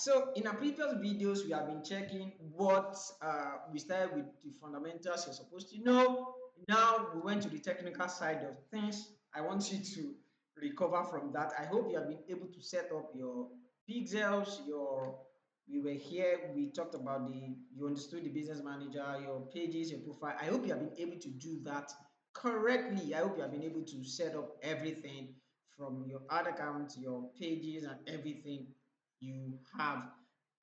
So in our previous videos, we have been checking what we started with the fundamentals you're supposed to know. Now we went to the technical side of things. I want you to recover from that. I hope you have been able to set up your pixels, we were here, we talked about you understood the business manager, your pages, your profile. I hope you have been able to do that correctly. I hope you have been able to set up everything from your ad account, your pages, and everything you have.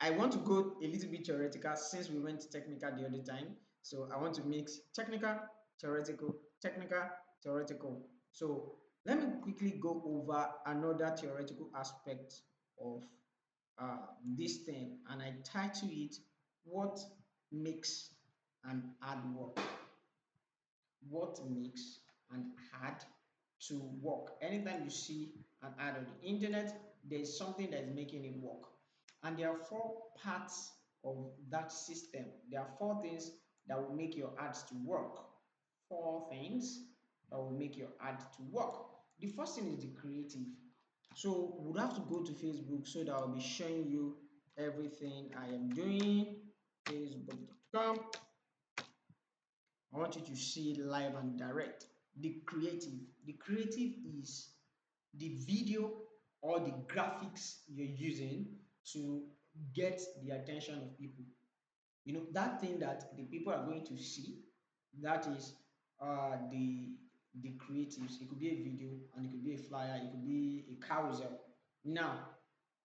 I want to go a little bit theoretical since we went technical the other time. So I want to mix theoretical, technical, theoretical. So let me quickly go over another theoretical aspect of this thing, and I title it "What Makes an Ad Work." What makes an ad to work? Anytime you see an ad on the internet, there's something that is making it work. And there are four parts of that system. There are four things that will make your ads to work. Four things that will make your ad to work. The first thing is the creative. So we'll have to go to Facebook so that I'll be showing you everything I am doing. Facebook.com. I want you to see it live and direct. The creative. The creative is the video or the graphics you're using to get the attention of people. You know, that thing that the people are going to see, that is the creatives. It could be a video, and it could be a flyer, it could be a carousel. Now,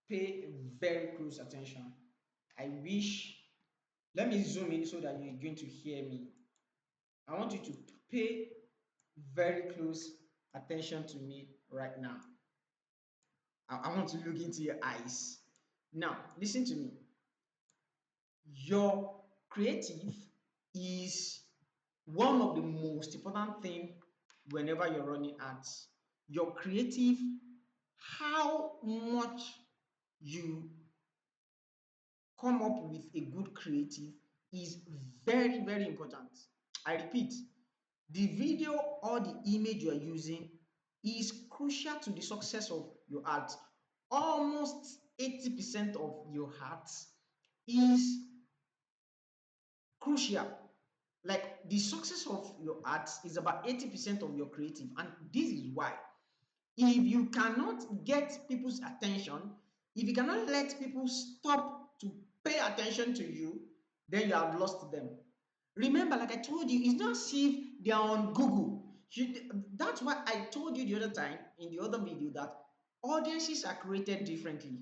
pay very close attention. I wish, let me zoom in so that you're going to hear me. I want you to pay very close attention to me right now. I want to look into your eyes. Now, listen to me. Your creative is one of the most important thing whenever you're running ads. Your creative, how much you come up with a good creative is very, very important. I repeat, the video or the image you are using is crucial to the success of your ads. Almost 80% of your ads is crucial. Like the success of your ads is about 80% of your creative, and this is why. If you cannot get people's attention, if you cannot let people stop to pay attention to you, then you have lost them. Remember, like I told you, it's not as if they are on Google. That's why I told you the other time in the other video that audiences are created differently.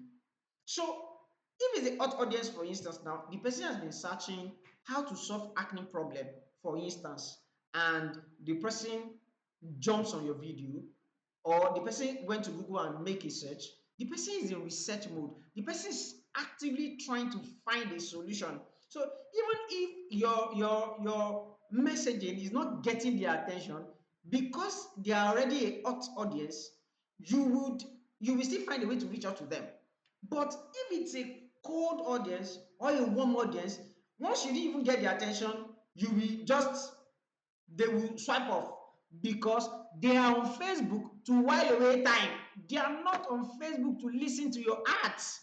So if it's a hot audience, for instance, now the person has been searching how to solve acne problem, for instance, and the person jumps on your video, or the person went to Google and make a search, the person is in research mode. The person is actively trying to find a solution. So even if your messaging is not getting their attention because they are already a hot audience, you will still find a way to reach out to them. But if it's a cold audience or a warm audience, once you didn't even get their attention, you will just they will swipe off because they are on Facebook to while away time. They are not on Facebook to listen to your ads.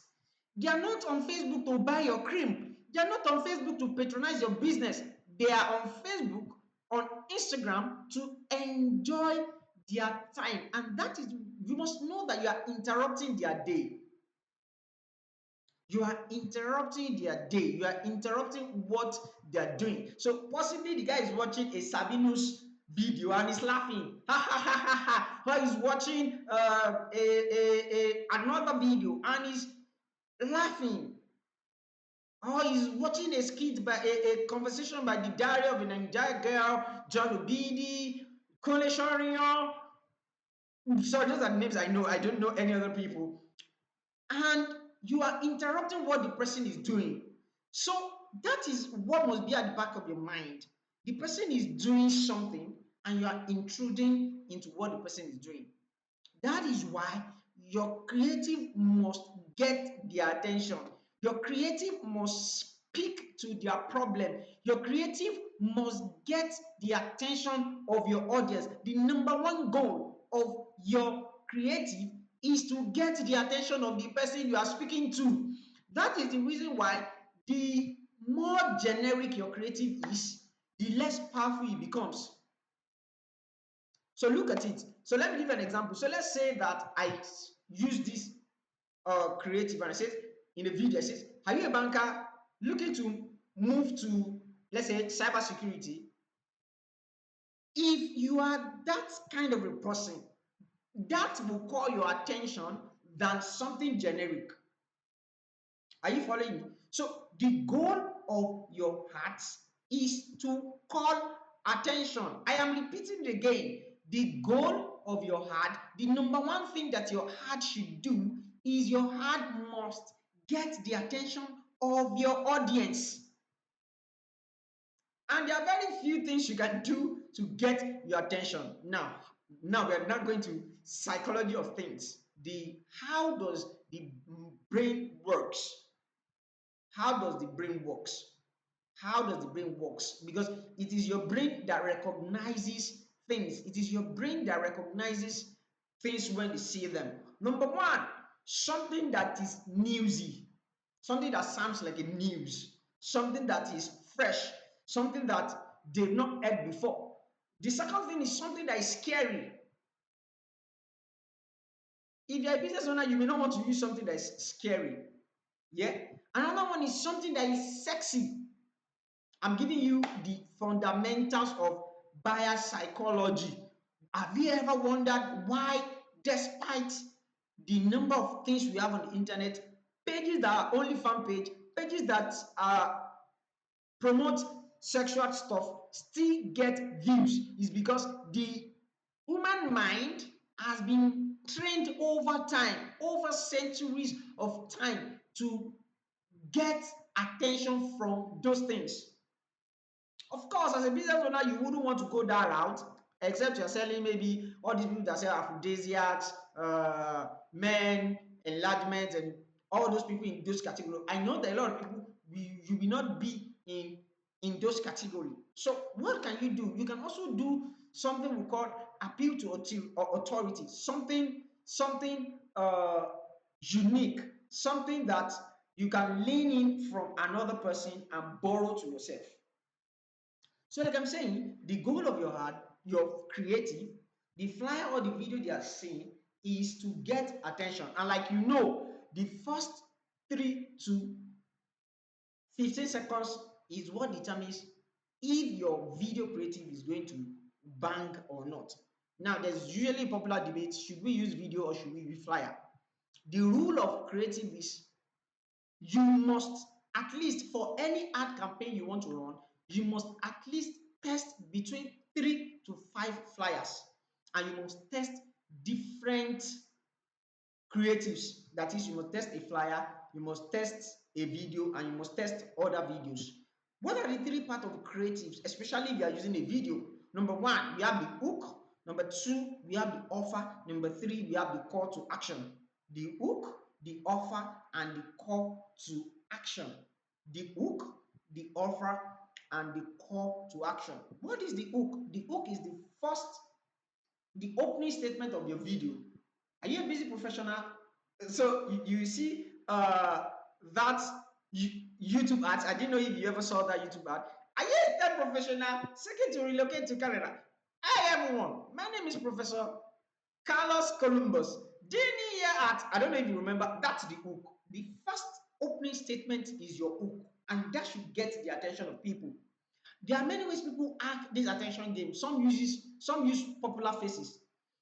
They are not on Facebook to buy your cream. They are not on Facebook to patronize your business. They are on Facebook, on Instagram to enjoy their time. And that is, you must know that you are interrupting their day. You are interrupting their day. You are interrupting what they are doing. So possibly the guy is watching a Sabinus video and he's laughing. Ha ha ha ha ha. Or he's watching another video and he's laughing. Or he's watching a skit by a conversation by the Diary of a Nigerian Girl, John Obidi, Kole Shorian. So those are the names I know. I don't know any other people. And you are interrupting what the person is doing. So that is what must be at the back of your mind. The person is doing something and you are intruding into what the person is doing. That is why your creative must get their attention. Your creative must speak to their problem. Your creative must get the attention of your audience. The number one goal of your creative is to get the attention of the person you are speaking to. That is the reason why the more generic your creative is, the less powerful it becomes. So look at it. So let me give an example. So let's say that I use this creative and I said in a video, I says, are you a banker looking to move to, let's say, cybersecurity? If you are that kind of a person, that will call your attention than something generic. Are you following me? So the goal of your heart is to call attention. I am repeating it again. The goal of your heart, the number one thing that your heart should do is your heart must get the attention of your audience. And there are very few things you can do to get your attention. Now we are not going to psychology of things. The how does the brain works? How does the brain works? How does the brain works? Because it is your brain that recognizes things. It is your brain that recognizes things when you see them. Number one, something that is newsy, something that sounds like a news, something that is fresh, something that they've not heard before. The second thing is something that is scary. If you're a business owner, you may not want to use something that is scary. Yeah. Another one is something that is sexy. I'm giving you the fundamentals of buyer psychology. Have you ever wondered why, despite the number of things we have on the internet, pages that are only fan page, pages that promote sexual stuff still get views? Is because the human mind has been trained over time, over centuries of time, to get attention from those things. Of course, as a business owner, you wouldn't want to go that route, except you're selling maybe all these people that sell aphrodisiacs, men, enlargement, and all those people in those categories. I know that a lot of people, you will not be in those categories. So what can you do? You can also do something we call appeal to authority, something unique, something that you can lean in from another person and borrow to yourself. So, like I'm saying, the goal of your heart, your creative, the flyer or the video they are seeing is to get attention. And like you know, the first 3 to 15 seconds is what determines if your video creative is going to bang or not. Now, there's usually a popular debate, should we use video or should we use flyer? The rule of creative is you must, at least for any ad campaign you want to run, you must at least test between 3 to 5 flyers, and you must test different creatives. That is, you must test a flyer, you must test a video, and you must test other videos. What are the 3 parts of creatives, especially if you are using a video? Number 1, we have the hook. Number 2, we have the offer. Number 3, we have the call to action. The hook, the offer, and the call to action. The hook, the offer, and the call to action. What is the hook? The hook is the opening statement of your video. Are you a busy professional? So you see that YouTube ads. I didn't know if you ever saw that YouTube ad. Are you a tech professional seeking to relocate to Canada? Hi everyone, my name is Professor Carlos Columbus. Didn't you hear at? I don't know if you remember. That's the hook. The first opening statement is your hook, and that should get the attention of people. There are many ways people act this attention game. Some use popular faces.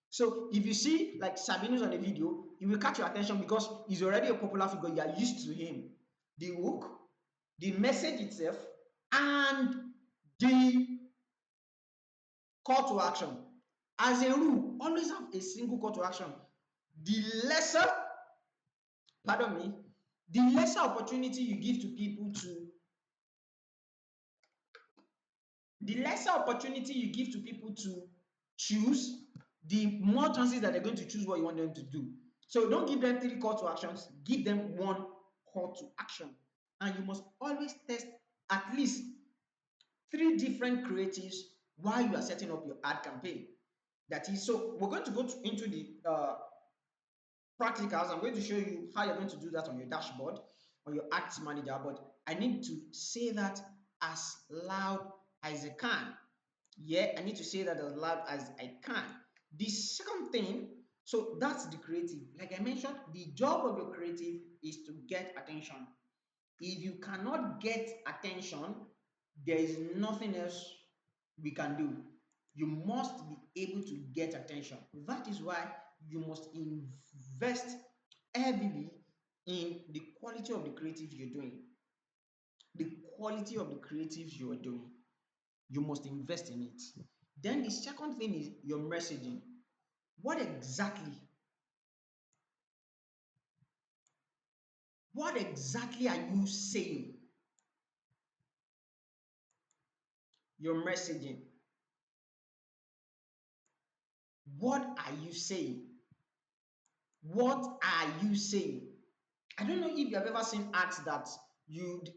So if you see like Sabinus on a video, he will catch your attention because he's already a popular figure. You are used to him. The hook, the message itself, and the call to action. As a rule, always have a single call to action. The lesser, pardon me, the lesser opportunity you give to people to the lesser opportunity you give to people to choose, the more chances that they're going to choose what you want them to do. So don't give them 3 call to actions, give them 1 call to action. And you must always test at least 3 different creatives while you are setting up your ad campaign. That is, so we're going to go into the practicals. I'm going to show you how you're going to do that on your dashboard. or your act manager, but I need to say that as loud as I can. Yeah, I need to say that as loud as I can. The second thing, so that's the creative. Like I mentioned, the job of your creative is to get attention. If you cannot get attention, there is nothing else we can do. You must be able to get attention. That is why you must invest heavily in the quality of the creative you're doing. The quality of the creatives you are doing. You must invest in it. Then the second thing is your messaging. What exactly, what exactly are you saying? Your messaging. What are you saying? What are you saying? I don't know if you have ever seen ads that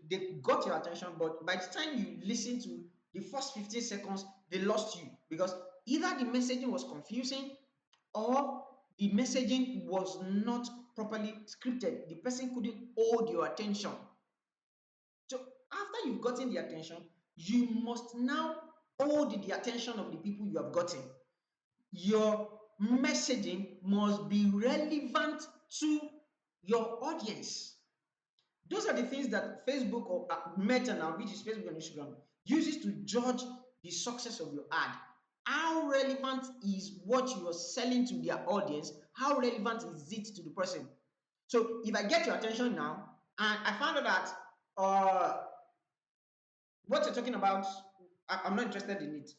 they got your attention, but by the time you listen to the first 15 seconds, they lost you because either the messaging was confusing or the messaging was not properly scripted. The person couldn't hold your attention. So after you've gotten the attention, you must now hold the attention of the people you have gotten. Your messaging must be relevant to your audience. Those are the things that Facebook or Meta now, which is Facebook and Instagram, uses to judge the success of your ad. How relevant is what you are selling to their audience? How relevant is it to the person? So if I get your attention now, and I found out that what you're talking about, I'm not interested in it.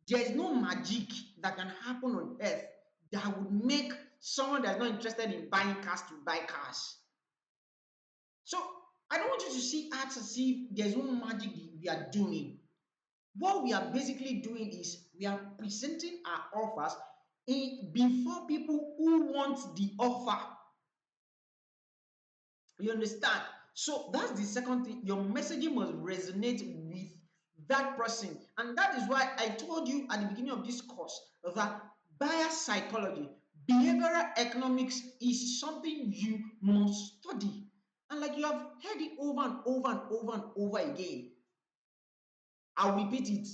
There is no magic that can happen on earth that would make someone that's not interested in buying cars to buy cars. So I don't want you to see ads as if there's no magic we are doing. What we are basically doing is we are presenting our offers before people who want the offer. You understand? So that's the second thing. Your messaging must resonate with that person. And that is why I told you at the beginning of this course that buyer psychology, behavioral economics is something you must study. And like you have heard it over and over and over and over again. I'll repeat it.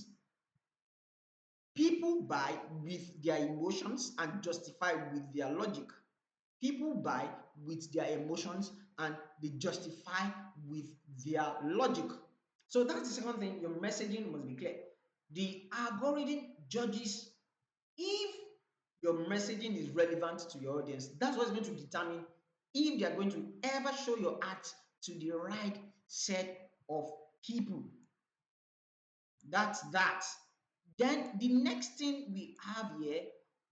People buy with their emotions and justify with their logic. People buy with their emotions and they justify with their logic. So that's the second thing. Your messaging must be clear. The algorithm judges if your messaging is relevant to your audience. That's what's going to determine if they are going to ever show your ads to the right set of people. That's that. Then the next thing we have here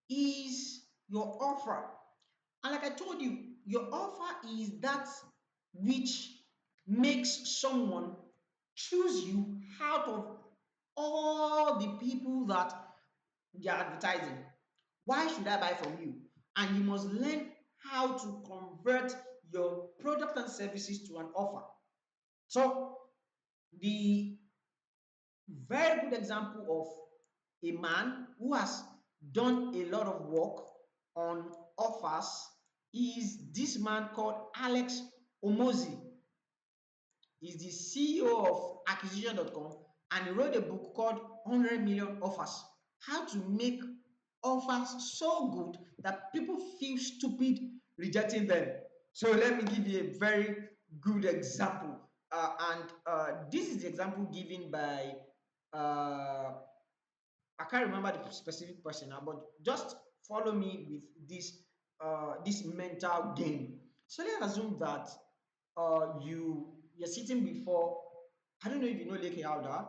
is your offer. And like I told you, your offer is that which makes someone choose you out of all the people that they are advertising. Why should I buy from you? And you must learn how to convert your product and services to an offer. So the very good example of a man who has done a lot of work on offers is this man called Alex Omozi. He's the CEO of acquisition.com and he wrote a book called 100 Million Offers. How to make offers so good that people feel stupid rejecting them. So let me give you a very good example. And this is the example given by I can't remember the specific person now, but just follow me with this mental game. So let's assume that you're sitting before. I don't know if you know Leke Alda.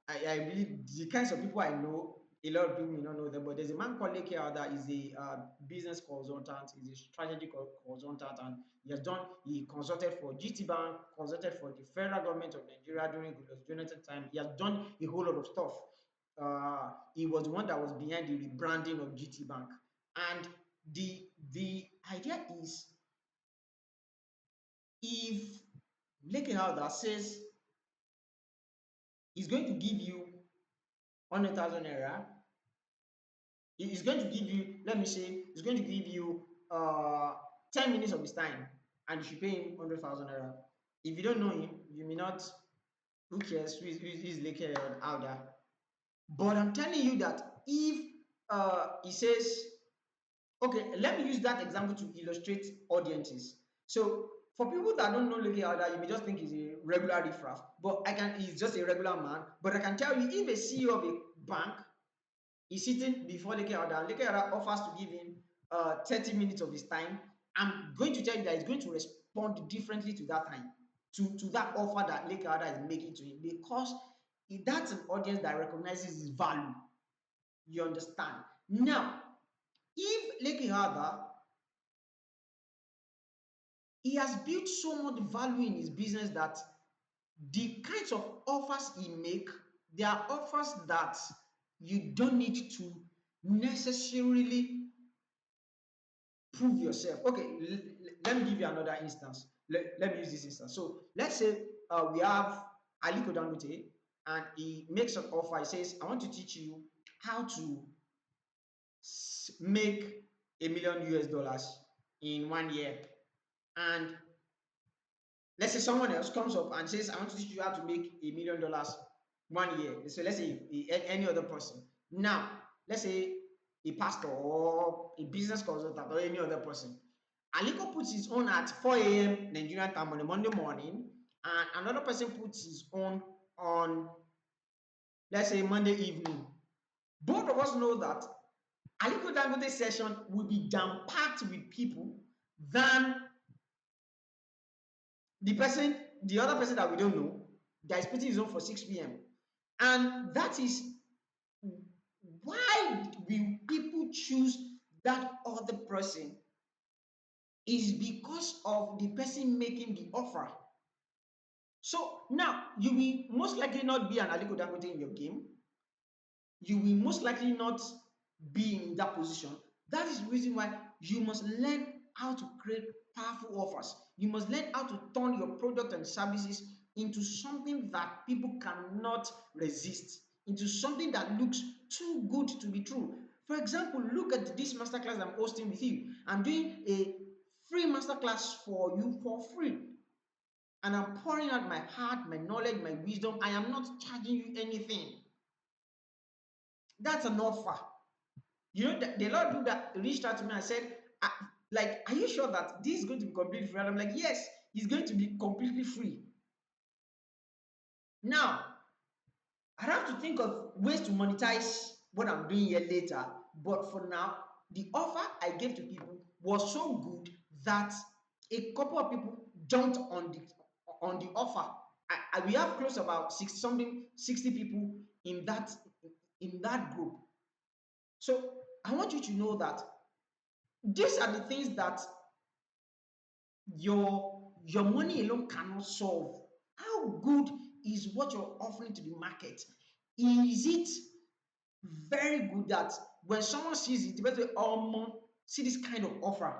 I really the kinds of people I know. A lot of people may not know them, but there's a man called Leke Alda. He's a business consultant. He's a strategy consultant, and he consulted for GT Bank, consulted for the federal government of Nigeria during Goodluck Jonathan time. He has done a whole lot of stuff. He was the one that was behind the rebranding of GT Bank. And the idea is if Leke Halder says he's going to give you 100,000 naira, he's going to give you, let me say, he's going to give you 10 minutes of his time and you should pay him 100,000 naira. If you don't know him, you may not. Who cares? Who is Leke Alda? But I'm telling you that if he says, okay, let me use that example to illustrate audiences. So for people that don't know Leke Alda, you may just think he's a regular riffraff, but he's just a regular man. But I can tell you, if a CEO of a bank is sitting before Leke Alda, and Leke Alda offers to give him 30 minutes of his time, I'm going to tell you that he's going to respond differently to that time, to that offer that Leke Alda is making to him, because that's an audience that recognizes his value. You understand? Now, if Leke Alda, he has built so much value in his business that the kinds of offers he make, they are offers that you don't need to necessarily prove yourself. Okay, let me give you another instance. Let me use this instance. So let's say we have Aliko Dangote, and he makes an offer. He says, I want to teach you how to make $1 million in 1 year. And let's say someone else comes up and says, I want to teach you how to make $1 million 1 year. So let's say any other person. Now, let's say a pastor or a business consultant or any other person. Aliko puts his own at 4 a.m. Nigerian time on a Monday morning, and another person puts his own on, let's say, Monday evening. Both of us know that Aliko Dangote session will be jam-packed with people than the other person that we don't know, that is putting his own for 6 p.m. And that is why will people choose that other person, is because of the person making the offer. So now you will most likely not be an Aliko Dangote in your game. You will most likely not be in that position. That is the reason why you must learn how to create powerful offers. You must learn how to turn your product and services into something that people cannot resist, into something that looks too good to be true. For example, look at this masterclass I'm hosting with you. I'm doing a free masterclass for you for free. And I'm pouring out my heart, my knowledge, my wisdom. I am not charging you anything. That's an offer. You know, the lot of people that reached out to me and said, like, are you sure that this is going to be completely free? And I'm like, yes, it's going to be completely free. Now, I have to think of ways to monetize what I'm doing here later. But for now, the offer I gave to people was so good that a couple of people jumped on the offer. We have close about 60 people in that group. So I want you to know that these are the things that your money alone cannot solve. How good is what you're offering to the market? Is it very good that when someone sees it, the best way, see this kind of offer?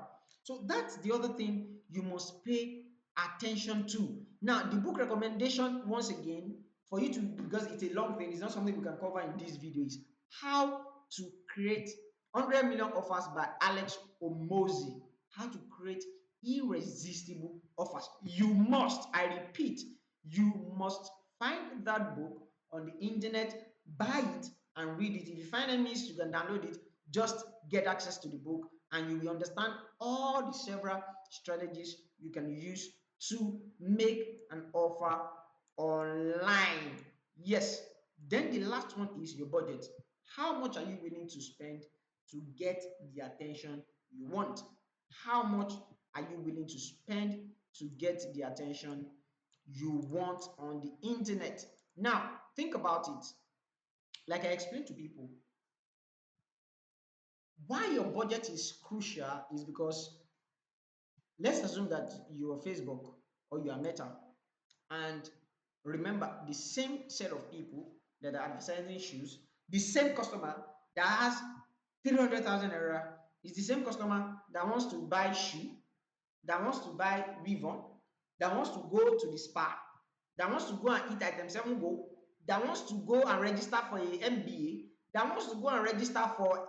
So that's the other thing you must pay attention to. Now, the book recommendation, once again, for you to, because it's a long thing, it's not something we can cover in this video, is How to Create 100 Million Offers by Alex Omozi. How to create irresistible offers. You must, I repeat, you must find that book on the internet, buy it, and read it. If you find any means you can download it, just get access to the book, and you will understand all the several strategies you can use to make an offer online. Yes. Then the last one is your budget. How much are you willing to spend to get the attention you want? How much are you willing to spend to get the attention you want on the internet? Now, think about it. Like I explained to people, why your budget is crucial is because, let's assume that you are Facebook or you are Meta, and remember, the same set of people that are advertising shoes, the same customer that has 300,000 naira is the same customer that wants to buy shoe, that wants to buy weave on, that wants to go to the spa, that wants to go and eat item 7 go, that wants to go and register for a MBA, that wants to go and register for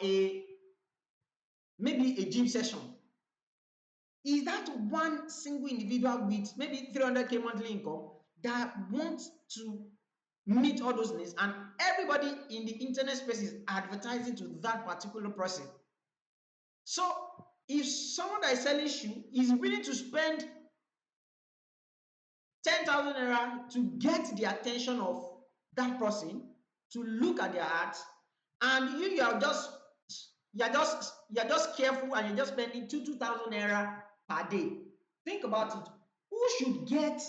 maybe a gym session. Is that one single individual with maybe 300K monthly income that wants to meet all those needs, and everybody in the internet space is advertising to that particular person. So if someone that is selling shoe is willing to spend 10,000 naira to get the attention of that person, to look at their ads, and you're just careful and you're just spending 2,000 naira per day. Think about it. Who should get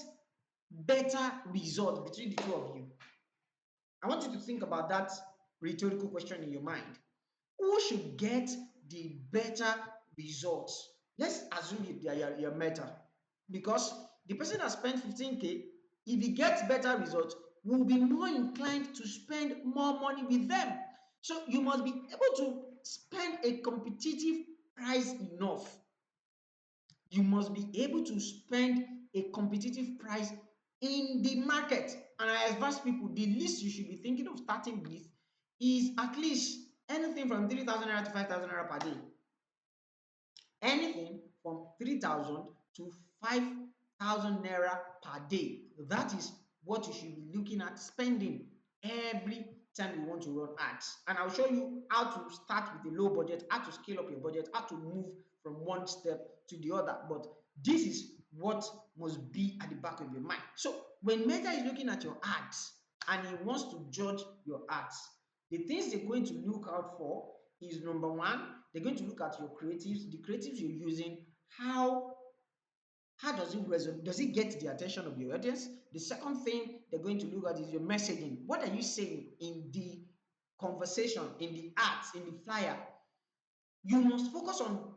better results between the two of you? I want you to think about that rhetorical question in your mind. Who should get the better results? Let's assume you're Meta, because the person that spent 15K, if he gets better results, will be more inclined to spend more money with them. So you must be able to spend a competitive price enough. You must be able to spend a competitive price in the market. And I advise people, the least you should be thinking of starting with is at least anything from 3,000 naira to 5,000 naira per day. Anything from 3,000 to 5,000 naira per day. That is what you should be looking at spending every time you want to run ads. And I'll show you how to start with a low budget, how to scale up your budget, how to move from one step to the other. But this is what must be at the back of your mind. So when Meta is looking at your ads and he wants to judge your ads, the things they're going to look out for is, number one, they're going to look at your creatives, the creatives you're using, how does it resonate? Does it get the attention of your audience? The second thing they're going to look at is your messaging. What are you saying in the conversation, in the ads, in the flyer? You must focus on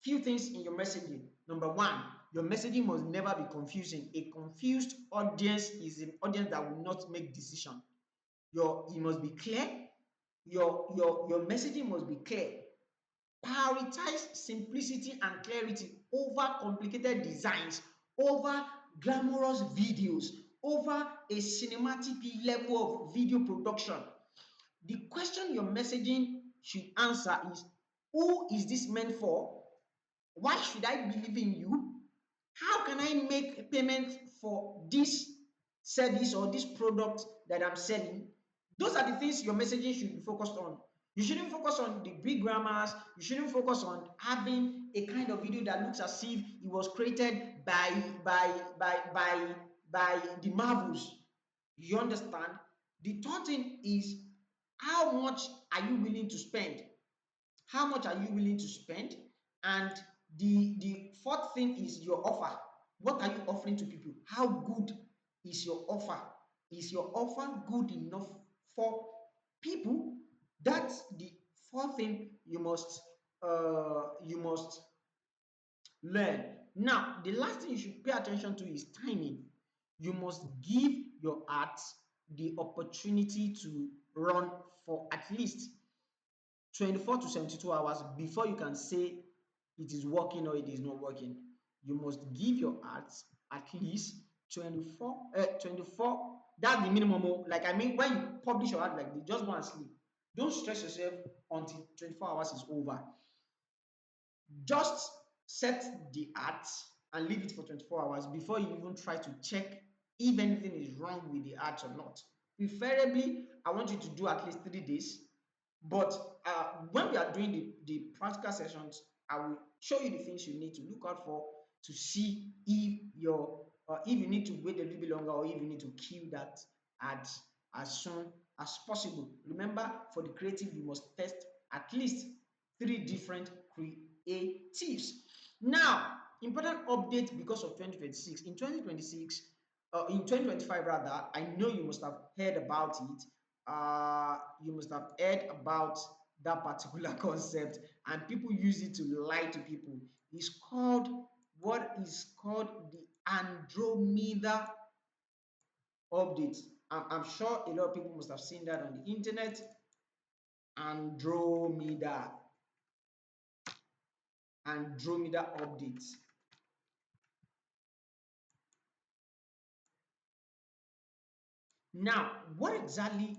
few things in your messaging. Number one, your messaging must never be confusing. A confused audience is an audience that will not make decision. It must be clear. Your messaging must be clear. Prioritize simplicity and clarity over complicated designs, over glamorous videos, over a cinematic level of video production. The question your messaging should answer is, who is this meant for? Why should I believe in you? How can I make payment for this service or this product that I'm selling? Those are the things your messaging should be focused on. You shouldn't focus on the big grammars. You shouldn't focus on having a kind of video that looks as if it was created by the Marvels. You understand? The third thing is, how much are you willing to spend? How much are you willing to spend? And the fourth thing is your offer. What are you offering to people? How good is your offer? Is your offer good enough for people? That's the fourth thing you must learn. Now, the last thing you should pay attention to is timing. You must give your ads the opportunity to run for at least 24 to 72 hours before you can say it is working or it is not working. You must give your ads at least 24, that's the minimum. Like, I mean, when you publish your ad like this, just go and sleep. Don't stress yourself until 24 hours is over. Just set the ads and leave it for 24 hours before you even try to check if anything is wrong with the ads or not. Preferably, I want you to do at least 3 days. But when we are doing the practical sessions, I will show you the things you need to look out for to see if if you need to wait a little bit longer, or if you need to kill that ad as soon as possible. Remember, for the creative, you must test at least 3 different creatives. Now, important update because of 2026. In 2026, in 2025 rather, I know you must have heard about it. You must have heard about that particular concept, and people use it to lie to people. It's called what is called the Andromeda update. I'm sure a lot of people must have seen that on the internet. Andromeda update. Now, what exactly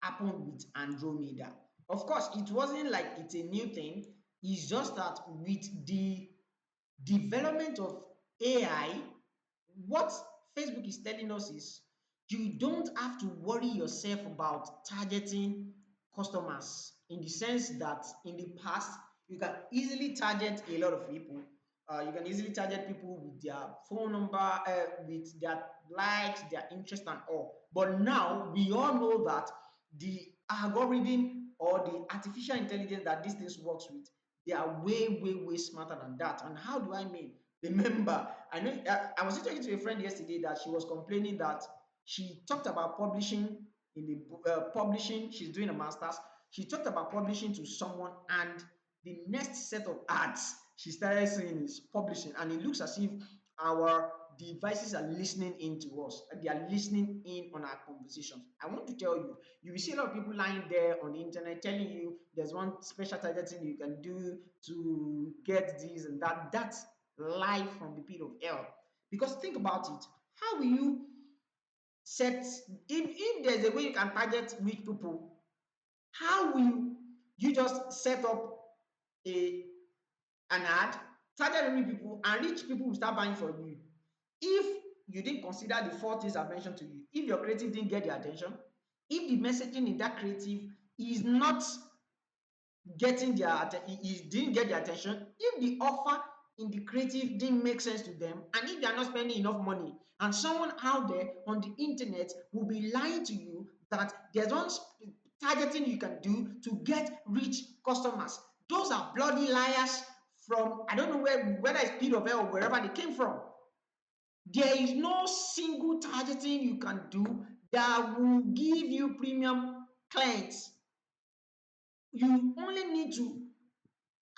happened with Andromeda? Of course, it wasn't like it's a new thing. It's just that with the development of AI, what Facebook is telling us is you don't have to worry yourself about targeting customers, in the sense that in the past you can easily target a lot of people. You can easily target people with their phone number, with their likes, their interest, and all. But now we all know that the algorithm or the artificial intelligence that these things works with, they are way smarter than that. And how do I mean? Remember, I know I was talking to a friend yesterday that she was complaining that she talked about publishing in the publishing. She's doing a master's. She talked about publishing to someone, and the next set of ads she started seeing is publishing, and it looks as if our devices are listening in to us. They are listening in on our conversations. I want to tell you, you will see a lot of people lying there on the internet telling you there's one special targeting you can do to get this and that. That's live from the pit of hell. Because think about it. How will you set, if there's a way you can target rich people, how will you just set up a an ad, target rich people, and rich people will start buying from you? If you didn't consider the four things I mentioned to you, if your creative didn't get the attention, if the messaging in that creative is not getting their didn't get their attention, if the offer in the creative didn't make sense to them, and if they are not spending enough money, and someone out there on the internet will be lying to you that there's one targeting you can do to get rich customers, those are bloody liars from, I don't know whether it's pit of hell or wherever they came from. There is no single targeting you can do that will give you premium clients. You only need to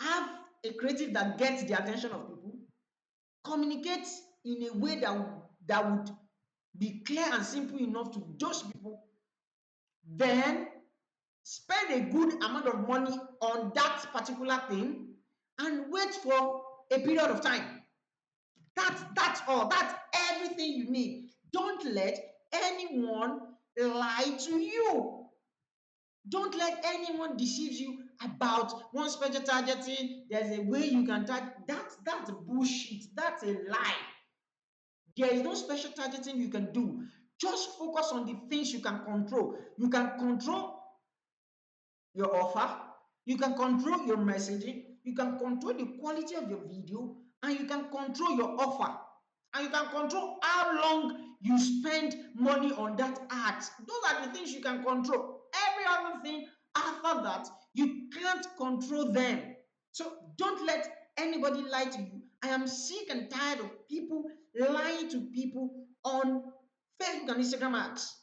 have a creative that gets the attention of people, communicate in a way that would be clear and simple enough to those people, then spend a good amount of money on that particular thing and wait for a period of time. That's all. That's everything you need. Don't let anyone lie to you. Don't let anyone deceive you about one special targeting. There's a way you can target. That's bullshit. That's a lie. There is no special targeting you can do. Just focus on the things you can control. You can control your offer, you can control your messaging, you can control the quality of your video, and you can control your offer. And you can control how long you spend money on that ad. Those are the things you can control. Every other thing after that, you can't control them. So don't let anybody lie to you. I am sick and tired of people lying to people on Facebook and Instagram ads.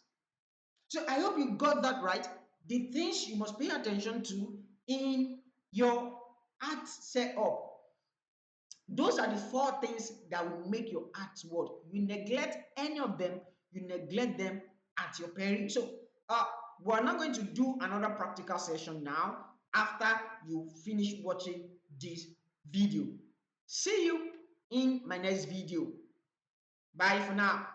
So I hope you got that right. The things you must pay attention to in your ad setup. Those are the four things that will make your ads work. You neglect any of them, you neglect them at your peril. So we're not going to do another practical session now after you finish watching this video. See you in my next video. Bye for now.